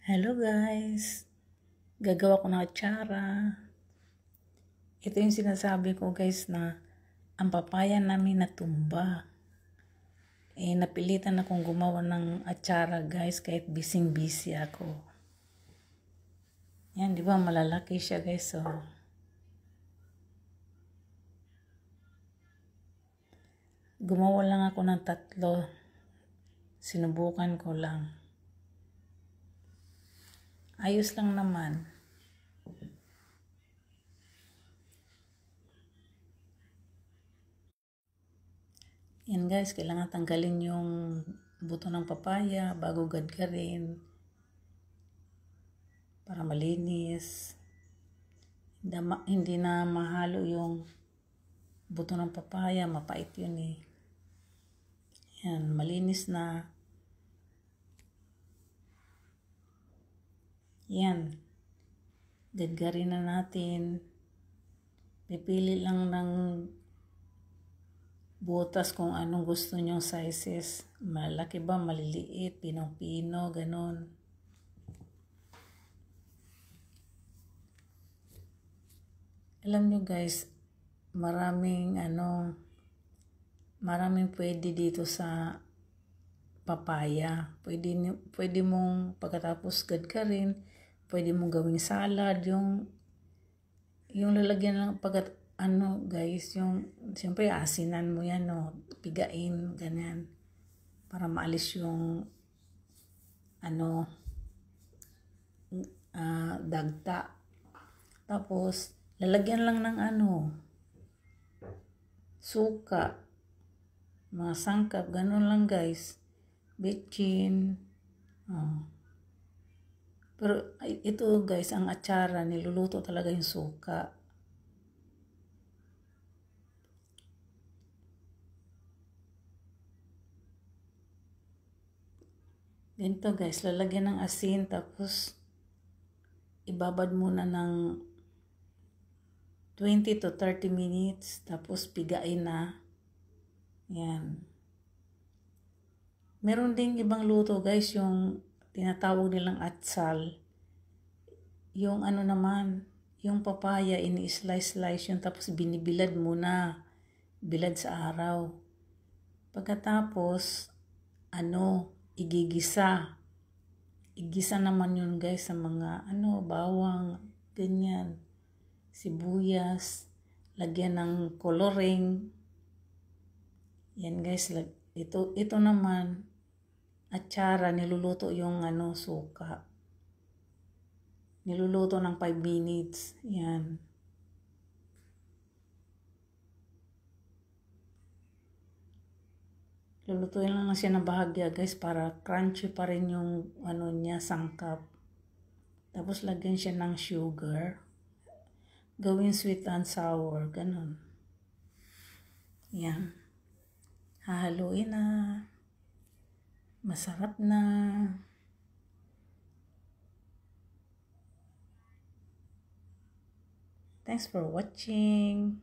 Hello guys! Gagawa ko ng atsara. Ito yung sinasabi ko guys na ang papaya namin natumba. Napilitan akong gumawa ng atsara guys kahit busy ako. Yan, di ba malalaki siya guys. So, gumawa lang ako ng 3. Sinubukan ko lang. Ayos lang naman. Yan guys, kailangan tanggalin yung buto ng papaya bago gadgarin para malinis. Hindi na mahalo yung buto ng papaya, mapait yun eh. Yan, malinis na. Yan, gadgarin na natin. Pipili lang ng butas kung anong gusto nyong sizes. Malaki ba, maliliit, pinong-pino, ganun. Alam nyo guys, maraming pwede dito sa papaya. Pwede mong pagkatapos gadgarin, pwede mong gawing salad, yung lalagyan lang guys, yung siyempre asinan mo yan, no, pigain, ganyan, para maalis yung dagta. Tapos lalagyan lang ng suka, mga sangkap, ganun lang guys, bitchin. Pero ito guys, ang atsara, niluluto talaga yung suka. Ganito guys, lalagyan ng asin, tapos ibabad muna ng 20 to 30 minutes, tapos pigain na. Yan. Meron ding ibang luto guys, yung tinatawag nilang atsal. Yung naman, yung papaya, ini-slice yun, tapos binibilad muna. Bilad sa araw. Pagkatapos, igigisa. Igisa naman yun guys sa mga, bawang, ganyan, sibuyas, lagyan ng coloring. Yan guys, ito naman, atsara, niluluto yung suka. Niluluto ng 5 minutes. Yan. Lulutuin lang siya ng bahagya guys para crunchy pa rin yung niya, sangkap. Tapos lagyan siya ng sugar. Gawin sweet and sour, ganun. Yan. Hahaluin na. Masarap na. Thanks for watching.